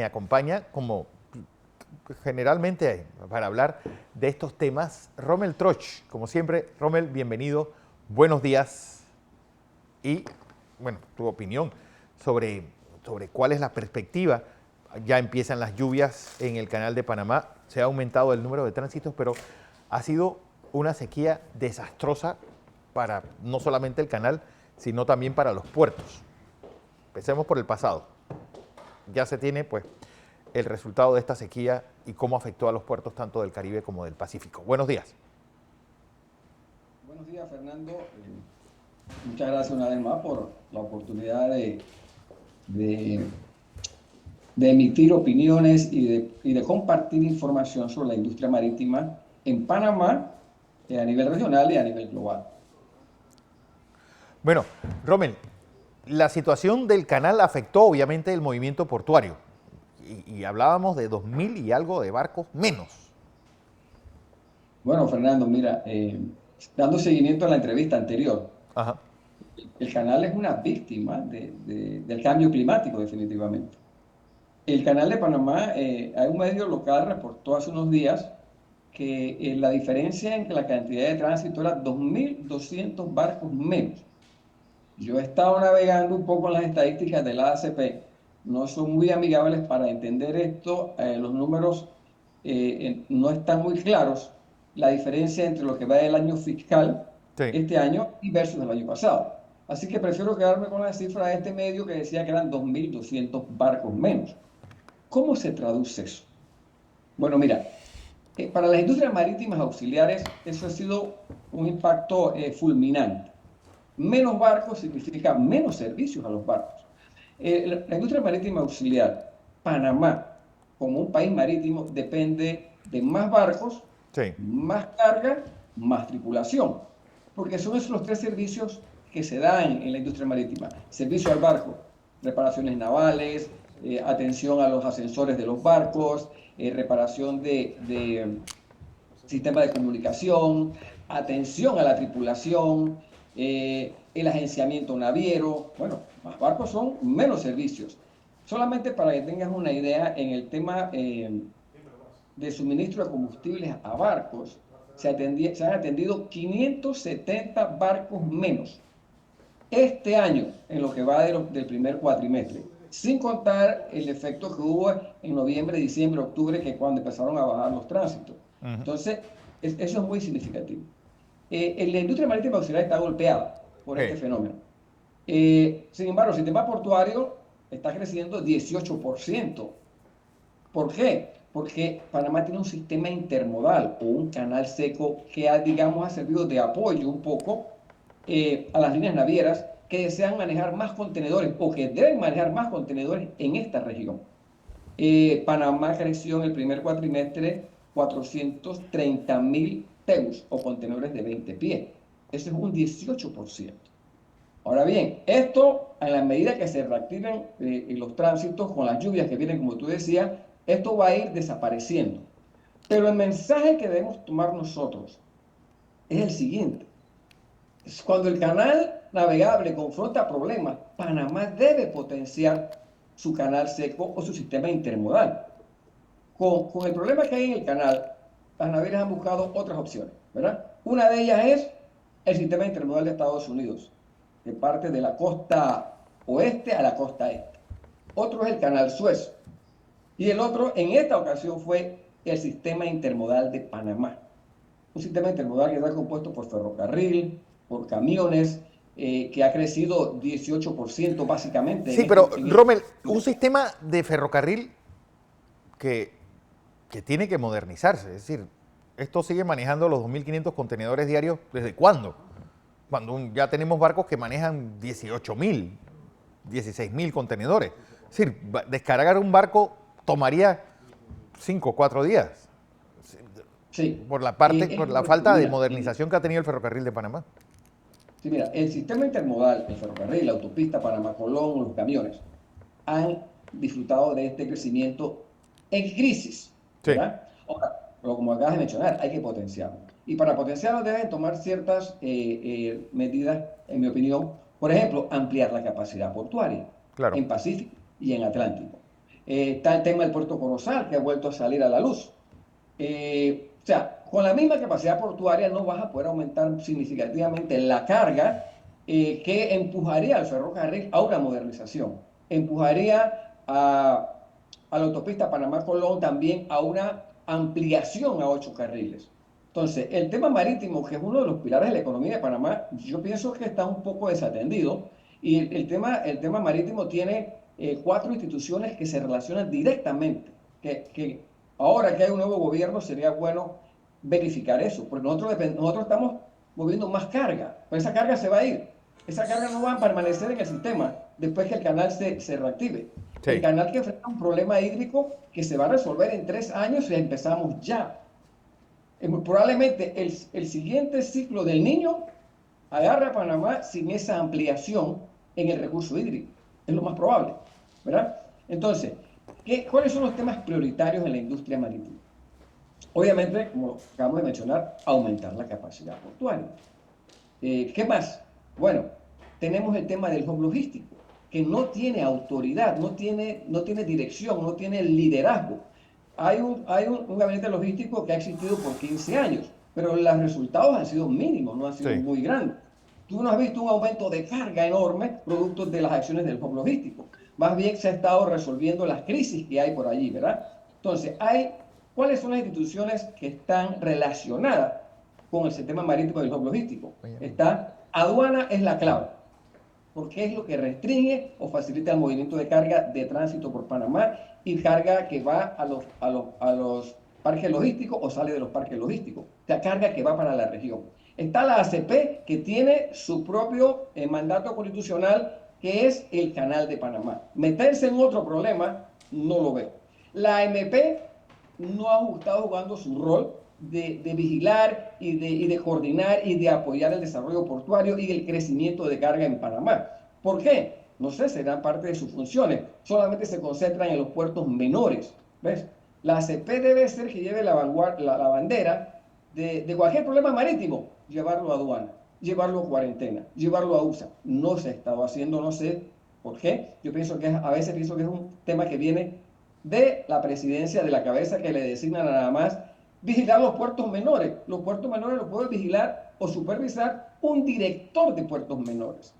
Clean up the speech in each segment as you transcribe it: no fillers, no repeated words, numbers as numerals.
me acompaña como generalmente para hablar de estos temas, Rommel Troch. Como siempre, Rommel, bienvenido, buenos días y, bueno, tu opinión sobre cuál es la perspectiva. Ya empiezan las lluvias en el canal de Panamá, se ha aumentado el número de tránsitos, pero ha sido una sequía desastrosa para no solamente el canal, sino también para los puertos. Empecemos por el pasado. Ya se tiene, pues, el resultado de esta sequía y cómo afectó a los puertos tanto del Caribe como del Pacífico. Buenos días. Buenos días, Fernando. Muchas gracias una vez más por la oportunidad de, de emitir opiniones y de compartir información sobre la industria marítima en Panamá, a nivel regional y a nivel global. Bueno, Rommel, la situación del canal afectó obviamente el movimiento portuario y hablábamos de 2.000 y algo de barcos menos. Bueno, Fernando, mira, dando seguimiento a la entrevista anterior, Ajá. el canal es una víctima del cambio climático, definitivamente. El canal de Panamá, hay un medio local reportó hace unos días que la diferencia en la cantidad de tránsito era 2.200 barcos menos. Yo he estado navegando un poco en las estadísticas de la ACP, no son muy amigables para entender esto, los números no están muy claros, la diferencia entre lo que va del año fiscal, Sí. este año, y versus el año pasado. Así que prefiero quedarme con la cifra de este medio que decía que eran 2.200 barcos menos. ¿Cómo se traduce eso? Bueno, mira, para las industrias marítimas auxiliares, eso ha sido un impacto fulminante. Menos barcos significa menos servicios a los barcos. La industria marítima auxiliar, Panamá, como un país marítimo, depende de más barcos, Sí. más carga, más tripulación. Porque son esos los tres servicios que se dan en la industria marítima. Servicio al barco, reparaciones navales, atención a los ascensores de los barcos, reparación de sistema de comunicación, atención a la tripulación, el agenciamiento naviero. Bueno, más barcos son menos servicios. Solamente para que tengas una idea, en el tema de suministro de combustibles a barcos, se han atendido 570 barcos menos este año, en lo que va del primer cuatrimestre, sin contar el efecto que hubo en noviembre, diciembre, octubre, que cuando empezaron a bajar los tránsitos. Uh-huh. Entonces, eso es muy significativo. La industria marítima auxiliar está golpeada por este fenómeno. Sin embargo, el sistema portuario está creciendo 18%. ¿Por qué? Porque Panamá tiene un sistema intermodal o un canal seco que digamos, ha servido de apoyo un poco a las líneas navieras que desean manejar más contenedores o que deben manejar más contenedores en esta región. Panamá creció en el primer cuatrimestre 430.000 TEUs o contenedores de 20 pies. Eso es un 18%. Ahora bien, esto a la medida que se reactiven los tránsitos con las lluvias que vienen, como tú decías, esto va a ir desapareciendo. Pero el mensaje que debemos tomar nosotros es el siguiente. Cuando el canal navegable confronta problemas, Panamá debe potenciar su canal seco o su sistema intermodal. Con el problema que hay en el canal, las navieras han buscado otras opciones, ¿verdad? Una de ellas es el sistema intermodal de Estados Unidos, que parte de la costa oeste a la costa este. Otro es el canal Suez. Y el otro, en esta ocasión, fue el sistema intermodal de Panamá. Un sistema intermodal que está compuesto por ferrocarril, por camiones, que ha crecido 18% básicamente. Sí, pero Rommel, un sistema de ferrocarril que tiene que modernizarse. Es decir, esto sigue manejando los 2.500 contenedores diarios. ¿Desde cuándo? Cuando ya tenemos barcos que manejan 18.000, 16.000 contenedores. Es decir, descargar un barco tomaría 5 o 4 días. Sí. Por la falta de modernización que ha tenido el ferrocarril de Panamá. Sí, mira, el sistema intermodal, el ferrocarril, la autopista Panamá-Colón, los camiones, han disfrutado de este crecimiento en crisis, ¿verdad? Sí. Ahora, pero como acabas de mencionar, hay que potenciarlo. Y para potenciarlo deben tomar ciertas medidas, en mi opinión. Por ejemplo, ampliar la capacidad portuaria en Pacífico y en Atlántico. Está el tema del puerto Corozal, que ha vuelto a salir a la luz. O sea, con la misma capacidad portuaria no vas a poder aumentar significativamente la carga que empujaría al ferrocarril a una modernización. Empujaría a la autopista Panamá-Colón también a una ampliación a 8 carriles. Entonces, el tema marítimo, que es uno de los pilares de la economía de Panamá, yo pienso que está un poco desatendido. Y el tema marítimo tiene 4 instituciones que se relacionan directamente. Que ahora que hay un nuevo gobierno sería bueno verificar eso, porque nosotros estamos moviendo más carga, pero esa carga se va a ir. Esa carga no va a permanecer en el sistema después que el canal se reactive. Sí. El canal que enfrenta un problema hídrico que se va a resolver en 3 años y empezamos ya. Probablemente el siguiente ciclo del Niño agarra a Panamá sin esa ampliación en el recurso hídrico. Es lo más probable, ¿verdad? Entonces, ¿cuáles son los temas prioritarios en la industria marítima? Obviamente, como acabamos de mencionar, aumentar la capacidad portuaria. ¿Qué más? Bueno, tenemos el tema del hub logístico, que no tiene autoridad, no tiene dirección, no tiene liderazgo. Hay un gabinete logístico que ha existido por 15 años, pero los resultados han sido mínimos, no han sido muy grandes. Tú no has visto un aumento de carga enorme producto de las acciones del hub logístico. Más bien se ha estado resolviendo las crisis que hay por allí, ¿verdad? Entonces, ¿cuáles son las instituciones que están relacionadas con el sistema marítimo del hub logístico? Aduana es la clave, porque es lo que restringe o facilita el movimiento de carga de tránsito por Panamá y carga que va a los parques logísticos o sale de los parques logísticos, o sea, carga que va para la región. Está la ACP, que tiene su propio mandato constitucional, que es el Canal de Panamá. Meterse en otro problema, no lo veo. La AMP no ha estado jugando su rol de vigilar y de coordinar y de apoyar el desarrollo portuario y el crecimiento de carga en Panamá. ¿Por qué? No sé, serán parte de sus funciones. Solamente se concentran en los puertos menores. ¿Ves? La ACP debe ser que lleve la bandera de cualquier problema marítimo, llevarlo a aduana, llevarlo a cuarentena, llevarlo a USA. No se ha estado haciendo, no sé por qué. Yo pienso que a veces pienso que es un tema que viene de la presidencia, de la cabeza, que le designan nada más vigilar los puertos menores. Los puertos menores los puede vigilar o supervisar un director de puertos menores.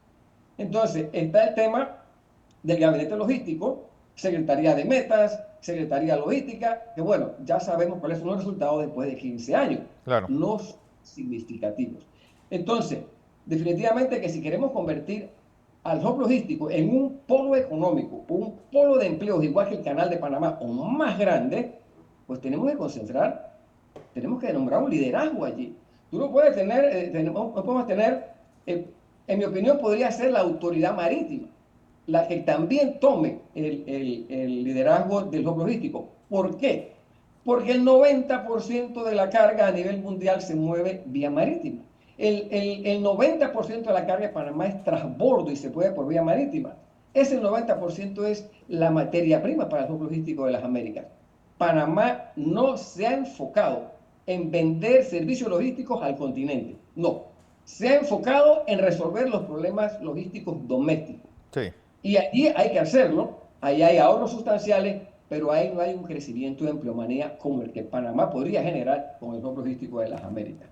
Entonces, está el tema del gabinete logístico, Secretaría de Metas, Secretaría Logística, que bueno, ya sabemos cuáles son los resultados después de 15 años. Claro. No son significativos. Entonces, definitivamente que si queremos convertir al hub logístico en un polo económico, un polo de empleos igual que el Canal de Panamá o más grande, pues tenemos que concentrar, tenemos que nombrar un liderazgo allí. Tú no puedes tener, no podemos tener, en mi opinión, podría ser la autoridad marítima, la que también tome el liderazgo del hub logístico. ¿Por qué? Porque el 90% de la carga a nivel mundial se mueve vía marítima. El 90% de la carga de Panamá es transbordo y se puede por vía marítima. Ese 90% es la materia prima para el hub logístico de las Américas. Panamá no se ha enfocado en vender servicios logísticos al continente. No. Se ha enfocado en resolver los problemas logísticos domésticos. Sí. Y allí hay que hacerlo. Ahí hay ahorros sustanciales, pero ahí no hay un crecimiento de empleomanía como el que Panamá podría generar con el hub logístico de las Américas.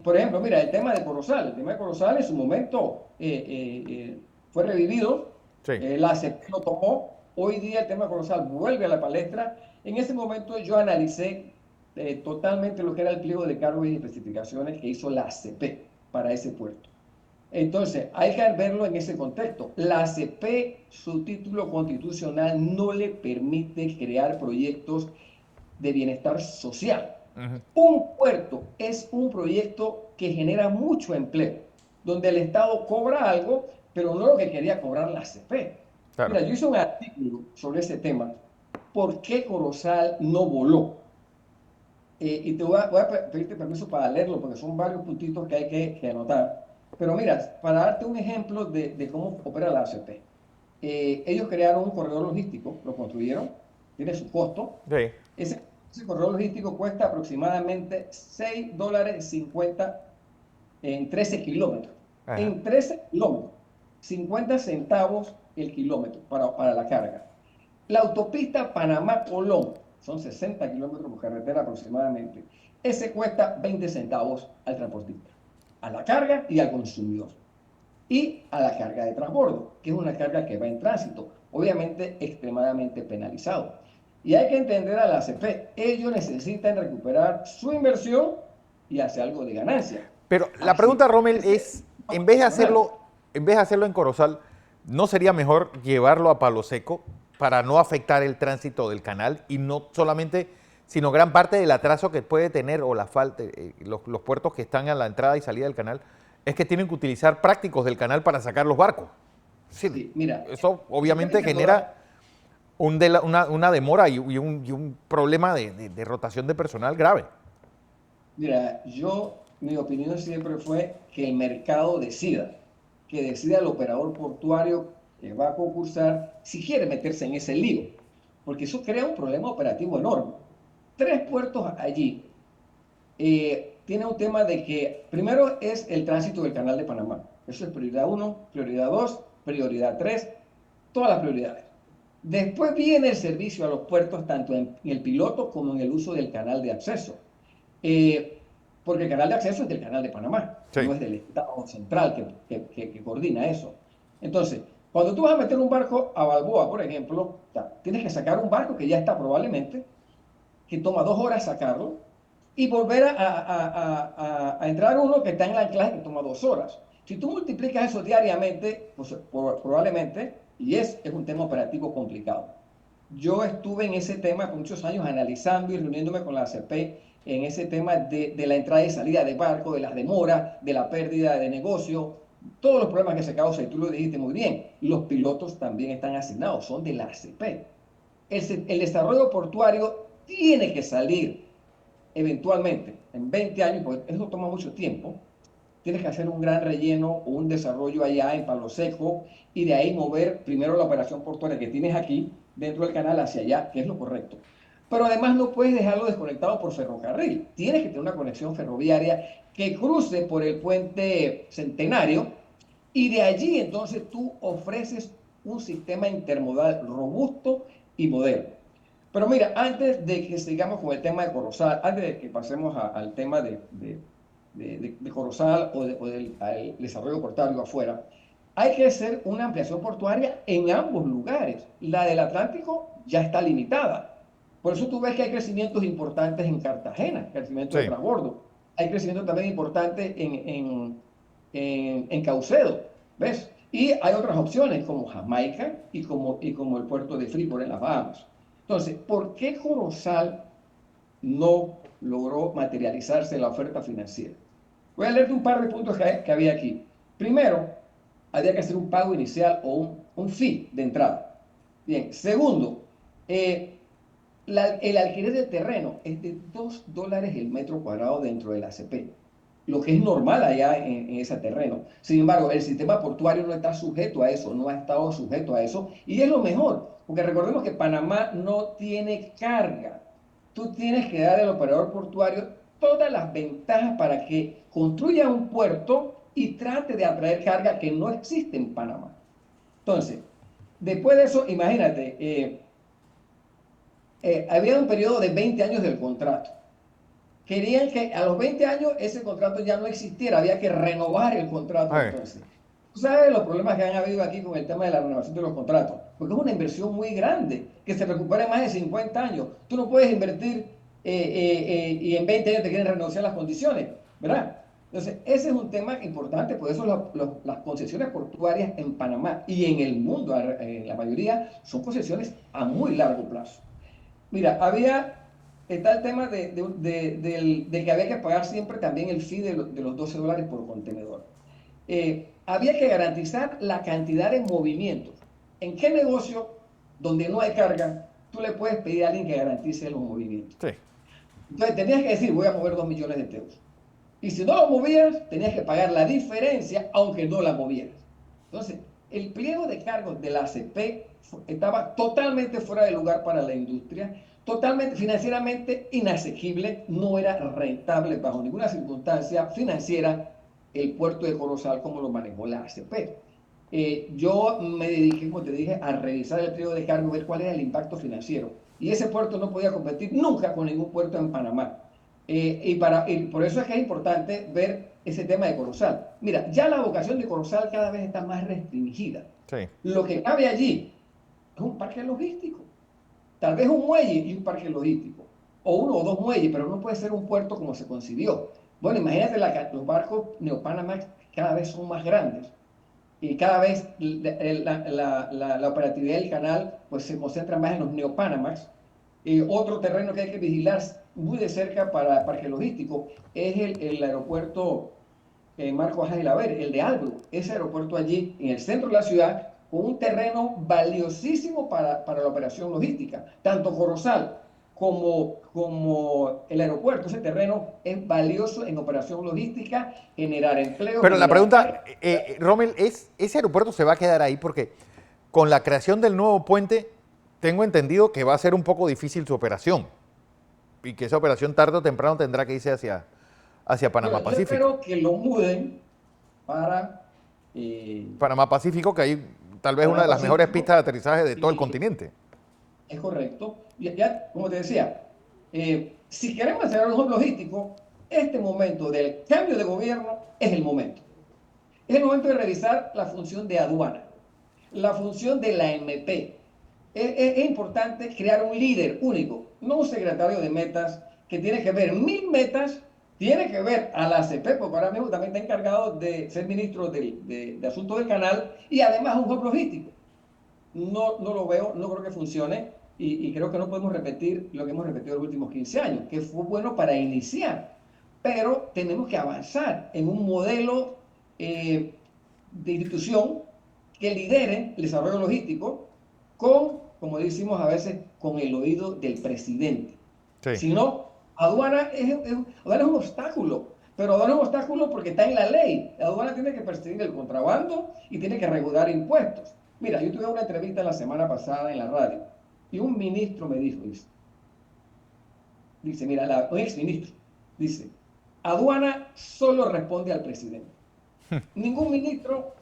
Por ejemplo, mira, el tema de Corozal. El tema de Corozal en su momento fue revivido. Sí. La ACP lo tomó. Hoy día el tema de Corozal vuelve a la palestra. En ese momento yo analicé totalmente lo que era el pliego de cargos y especificaciones que hizo la ACP para ese puerto. Entonces, hay que verlo en ese contexto. La ACP, su título constitucional no le permite crear proyectos de bienestar social. Un puerto es un proyecto que genera mucho empleo, donde el Estado cobra algo, pero no lo que quería cobrar la ACP. Claro. Mira, yo hice un artículo sobre ese tema. ¿Por qué Corozal no voló? Y te voy a pedirte permiso para leerlo, porque son varios puntitos que hay que anotar. Pero mira, para darte un ejemplo de cómo opera la ACP. Ellos crearon un corredor logístico, lo construyeron, tiene su costo. Sí. Ese corredor logístico cuesta aproximadamente $6.50 en 13 kilómetros. Ajá. En 13 kilómetros, 50 centavos el kilómetro para la carga. la autopista Panamá-Colón, son 60 kilómetros por carretera aproximadamente, ese cuesta 20 centavos al transportista, a la carga y al consumidor. Y a la carga de transbordo, que es una carga que va en tránsito, obviamente extremadamente penalizado. Y hay que entender a la ACP, ellos necesitan recuperar su inversión y hacer algo de ganancia. Pero la Así pregunta, Rommel, es, es, en vez de hacerlo en Corozal, ¿no sería mejor llevarlo a Palo Seco para no afectar el tránsito del canal y no solamente, sino gran parte del atraso que puede tener o la falta, los puertos que están a la entrada y salida del canal, es que tienen que utilizar prácticos del canal para sacar los barcos? Sí, sí, mira, eso obviamente genera una demora y un problema de rotación de personal grave. Mira, mi opinión siempre fue que el mercado decida, que decida el operador portuario que va a concursar si quiere meterse en ese lío, porque eso crea un problema operativo enorme. 3 puertos allí. Tiene un tema de que primero es el tránsito del canal de Panamá. Eso es prioridad 1, prioridad 2, prioridad 3, todas las prioridades. Después viene el servicio a los puertos, tanto en el piloto como en el uso del canal de acceso. Eh, Porque el canal de acceso es del canal de Panamá, Sí. no es del Estado central que coordina eso. Entonces, cuando tú vas a meter un barco a Balboa, por ejemplo, tienes que sacar un barco que ya está probablemente, que toma 2 horas sacarlo, y volver a entrar uno que está en el anclaje que toma 2 horas. Si tú multiplicas eso diariamente, pues probablemente, y es un tema operativo complicado. Yo estuve en ese tema por muchos años analizando y reuniéndome con la ACP en ese tema de la entrada y salida de barco, de las demoras, de la pérdida de negocio, todos los problemas que se causan, y tú lo dijiste muy bien, los pilotos también están asignados, son de la ACP. El desarrollo portuario tiene que salir eventualmente, en 20 años, porque eso toma mucho tiempo, tienes que hacer un gran relleno o un desarrollo allá en Palo Seco y de ahí mover primero la operación portuaria que tienes aquí dentro del canal hacia allá, que es lo correcto. Pero además no puedes dejarlo desconectado por ferrocarril. Tienes que tener una conexión ferroviaria que cruce por el puente Centenario y de allí entonces tú ofreces un sistema intermodal robusto y moderno. Pero mira, antes de que sigamos con el tema de Corozal, antes de que pasemos al tema de Corozal o del desarrollo portuario afuera, hay que hacer una ampliación portuaria en ambos lugares. La del Atlántico ya está limitada. Por eso tú ves que hay crecimientos importantes en Cartagena, crecimiento de Sí. transbordo. Hay crecimiento también importante en Caucedo, ¿ves? Y hay otras opciones como Jamaica y como el puerto de Freeport en las Bahamas. Entonces, ¿por qué Corozal no logró materializarse la oferta financiera? Voy a leerte un par de puntos que había aquí. Primero, había que hacer un pago inicial o un fee de entrada. Bien. Segundo, el alquiler del terreno es de $2 el metro cuadrado dentro del ACP, lo que es normal allá en ese terreno. Sin embargo, el sistema portuario no está sujeto a eso, no ha estado sujeto a eso, y es lo mejor, porque recordemos que Panamá no tiene carga. Tú tienes que dar al operador portuario todas las ventajas para que construya un puerto y trate de atraer carga que no existe en Panamá. Entonces, después de eso, imagínate, había un periodo de 20 años del contrato. Querían que a los 20 años ese contrato ya no existiera, había que renovar el contrato Ay, entonces. Tú sabes los problemas que han habido aquí con el tema de la renovación de los contratos, porque es una inversión muy grande, que se recupera en más de 50 años. Tú no puedes invertir y en 20 años te quieren renegociar las condiciones, ¿verdad? Entonces, ese es un tema importante, por eso las concesiones portuarias en Panamá y en el mundo, la mayoría, son concesiones a muy largo plazo. Mira, está el tema de que había que pagar siempre también el fee de los $12 por contenedor. Había que garantizar la cantidad de movimientos. ¿En qué negocio donde no hay carga tú le puedes pedir a alguien que garantice los movimientos? sí. Entonces tenías que decir, voy a mover 2 millones de teus. Y si no lo movías, tenías que pagar la diferencia, aunque no la movieras. Entonces, el pliego de cargos de la ACP estaba totalmente fuera de lugar para la industria, totalmente financieramente inasequible, no era rentable bajo ninguna circunstancia financiera el puerto de Corozal como lo manejó la ACP. Yo me dediqué, como te dije, a revisar el pliego de cargo, ver cuál era el impacto financiero. Y ese puerto no podía competir nunca con ningún puerto en Panamá. Y por eso es que es importante ver ese tema de Corozal. Mira, ya la vocación de Corozal cada vez está más restringida. Sí. Lo que cabe allí es un parque logístico. Tal vez un muelle y un parque logístico. O uno o dos muelles, pero no puede ser un puerto como se concibió. Bueno, imagínate los barcos Neopanamax cada vez son más grandes y cada vez la operatividad del canal pues, se concentra más en los Neopanamax. Otro terreno que hay que vigilar muy de cerca para el parque logístico es el aeropuerto Marco Ángeles Laver, el de Albro, ese aeropuerto allí en el centro de la ciudad, con un terreno valiosísimo para la operación logística. Tanto Corozal como el aeropuerto, ese terreno es valioso en operación logística, generar empleo, Pero la generar pregunta, Rommel, ¿ese aeropuerto se va a quedar ahí? Porque con la creación del nuevo puente, tengo entendido que va a ser un poco difícil su operación y que esa operación tarde o temprano tendrá que irse hacia Bueno, Panamá yo Pacífico. espero que lo muden para eh, Panamá Pacífico, que hay tal vez una Panamá de las mejores Pacífico. pistas de aterrizaje de todo el Y, continente. Es correcto. Ya, como te decía, si queremos hacer un hub logístico, este momento del cambio de gobierno es el momento. Es el momento de revisar la función de aduana, la función de la MP. Es importante crear un líder único, no un secretario de metas que tiene que ver 1000 metas, tiene que ver a la ACP, porque ahora mismo también está encargado de ser ministro de Asuntos del Canal y además un hub logístico. No lo veo, no creo que funcione y creo que no podemos repetir lo que hemos repetido los últimos 15 años, que fue bueno para iniciar, pero tenemos que avanzar en un modelo de institución que lidere el desarrollo logístico como decimos a veces, con el oído del presidente. Sí. Si no, aduana es un obstáculo, pero aduana es un obstáculo porque está en la ley. La aduana tiene que perseguir el contrabando y tiene que regular impuestos. Mira, yo tuve una entrevista la semana pasada en la radio y un ministro me dice, mira, un exministro, dice, aduana solo responde al presidente. Ningún ministro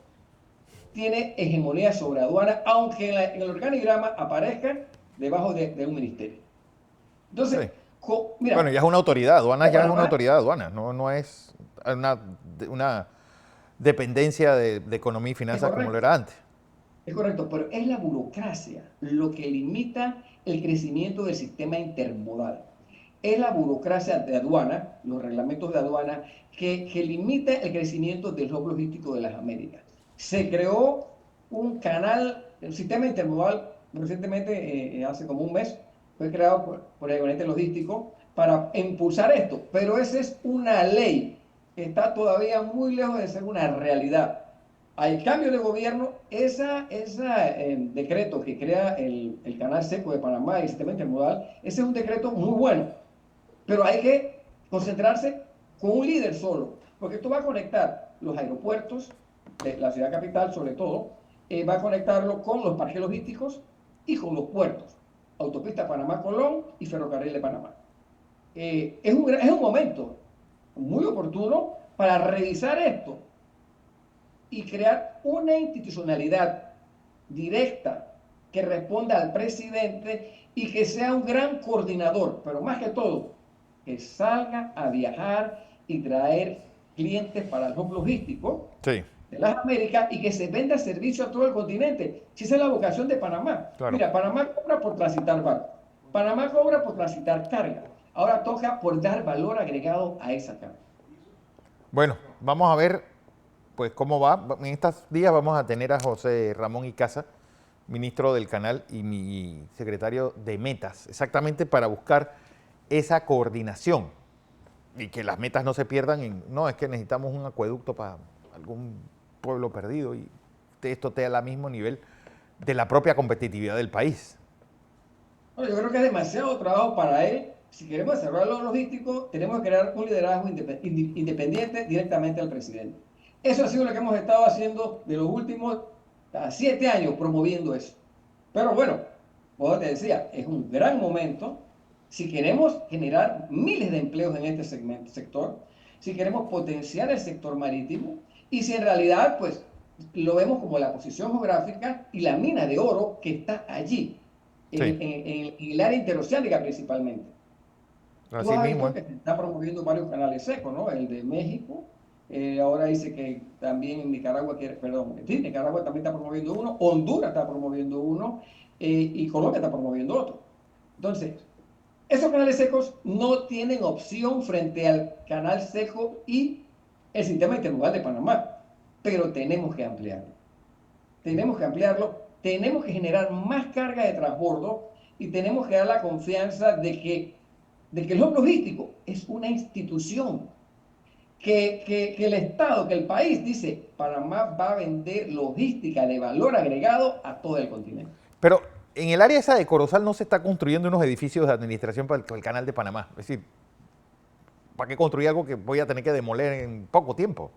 tiene hegemonía sobre aduana, aunque en el organigrama aparezca debajo de un ministerio. Entonces, Sí. Bueno, mira, ya es una autoridad, aduanas ya es una Panamá autoridad de aduanas, no es una dependencia de economía y es finanzas como lo correcto, era antes. es correcto, pero es la burocracia lo que limita el crecimiento del sistema intermodal. Es la burocracia de aduana, los reglamentos de aduana, que limita el crecimiento del hub logístico de las Américas. Se creó un canal, el sistema intermodal, recientemente, hace como un mes, fue creado por el gabinete logístico para impulsar esto, pero esa es una ley que está todavía muy lejos de ser una realidad. Al cambio de gobierno, ese decreto que crea el canal seco de Panamá y el sistema intermodal, ese es un decreto muy bueno, pero hay que concentrarse con un líder solo, porque esto va a conectar los aeropuertos de la ciudad capital, sobre todo, va a conectarlo con los parques logísticos y con los puertos, autopista Panamá-Colón y ferrocarril de Panamá. Es un momento muy oportuno para revisar esto y crear una institucionalidad directa que responda al presidente y que sea un gran coordinador, pero más que todo, que salga a viajar y traer clientes para el hub logístico Sí, de las Américas y que se venda servicio a todo el continente. Si esa es la vocación de Panamá. claro. Mira, Panamá cobra por transitar barcos. Panamá cobra por transitar carga. Ahora toca por dar valor agregado a esa carga. Bueno, vamos a ver pues cómo va. En estos días vamos a tener a José Ramón Icaza, ministro del Canal y mi secretario de Metas, exactamente para buscar esa coordinación y que las metas no se pierdan no, es que necesitamos un acueducto para algún pueblo perdido y esto esté al mismo nivel de la propia competitividad del país. Bueno, yo creo que es demasiado trabajo para él. Si queremos cerrar lo logístico, tenemos que crear un liderazgo independiente directamente al presidente. Eso ha sido lo que hemos estado haciendo de los últimos 7 años, promoviendo eso. Pero bueno, como te decía, es un gran momento. Si queremos generar miles de empleos en este sector, si queremos potenciar el sector marítimo y si en realidad, pues, lo vemos como la posición geográfica y la mina de oro que está allí, Sí, en el área interoceánica principalmente. Tú así has mismo, visto ¿eh? que se están promoviendo varios canales secos, ¿no? El de México, ahora dice que también en Nicaragua, perdón, sí, Nicaragua también está promoviendo uno, Honduras está promoviendo uno, y Colombia está promoviendo otro. Entonces, esos canales secos no tienen opción frente al canal seco y el sistema intermodal de Panamá, pero tenemos que ampliarlo. Tenemos que ampliarlo, tenemos que generar más carga de transbordo y tenemos que dar la confianza de que el hub logístico es una institución, que el Estado, que el país dice, Panamá va a vender logística de valor agregado a todo el continente. Pero en el área esa de Corozal no se está construyendo unos edificios de administración para el canal de Panamá. Es decir, ¿para qué construir algo que voy a tener que demoler en poco tiempo?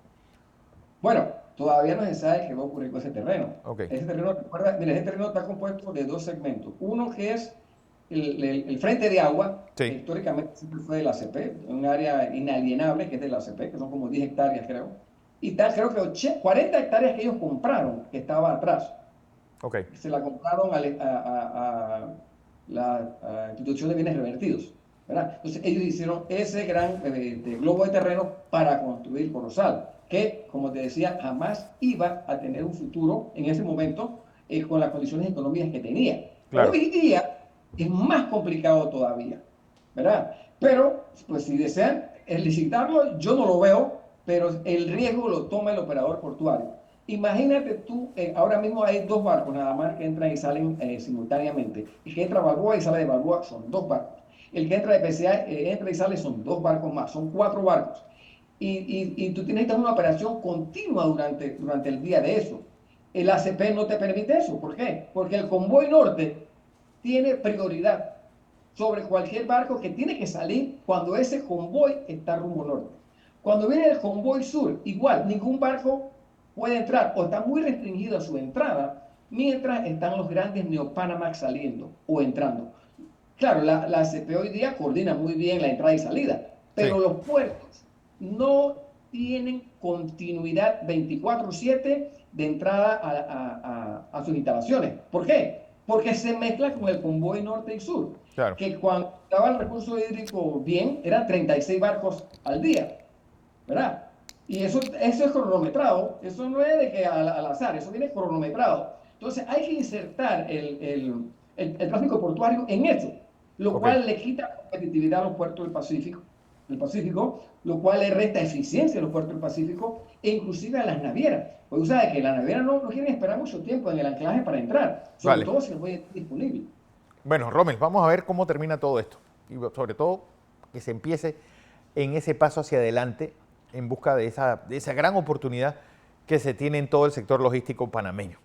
Bueno, todavía no se sabe qué va a ocurrir con ese terreno. Ok, Ese terreno, recuerda, mira, ese terreno está compuesto de dos segmentos. Uno que es el frente de agua, que sí, históricamente siempre fue de la ACP, un área inalienable que es de la ACP, que son como 10 hectáreas, creo. Y está, creo que 40 hectáreas que ellos compraron, que estaba atrás. ok, Se la compraron a la institución de bienes revertidos, ¿verdad? Entonces ellos hicieron ese gran globo de terreno para construir Corozal, que, como te decía, jamás iba a tener un futuro en ese momento, con las condiciones económicas que tenía. claro. Hoy día es más complicado todavía, ¿verdad? Pero, pues si desean licitarlo, yo no lo veo, pero el riesgo lo toma el operador portuario. Imagínate tú, ahora mismo hay dos barcos nada más que entran y salen simultáneamente. El que entra a Balboa y sale de Balboa son dos barcos. El que entra de PCA, entra y sale son dos barcos más, son cuatro barcos. Y tú tienes que hacer una operación continua durante el día de eso. El ACP no te permite eso. ¿Por qué? Porque el convoy norte tiene prioridad sobre cualquier barco que tiene que salir cuando ese convoy está rumbo norte. Cuando viene el convoy sur, igual, ningún barco puede entrar o está muy restringida su entrada mientras están los grandes Neopanamax saliendo o entrando. Claro, la CP hoy día coordina muy bien la entrada y salida, Sí, pero los puertos no tienen continuidad 24/7 de entrada a sus instalaciones. ¿Por qué? Porque se mezcla con el convoy norte y sur, claro. que cuando estaba el recurso hídrico bien, eran 36 barcos al día, ¿verdad? Y eso es cronometrado, eso no es de que al azar, eso viene cronometrado. Entonces hay que insertar el tráfico portuario en eso, lo Ok, cual le quita competitividad a los puertos del Pacífico, lo cual le resta eficiencia a los puertos del Pacífico e inclusive a las navieras. Pues tú sabes que las navieras no quieren esperar mucho tiempo en el anclaje para entrar, sobre vale. todo si el buey está disponible. Bueno, Rommel, vamos a ver cómo termina todo esto. Y sobre todo que se empiece en ese paso hacia adelante en busca de esa gran oportunidad que se tiene en todo el sector logístico panameño.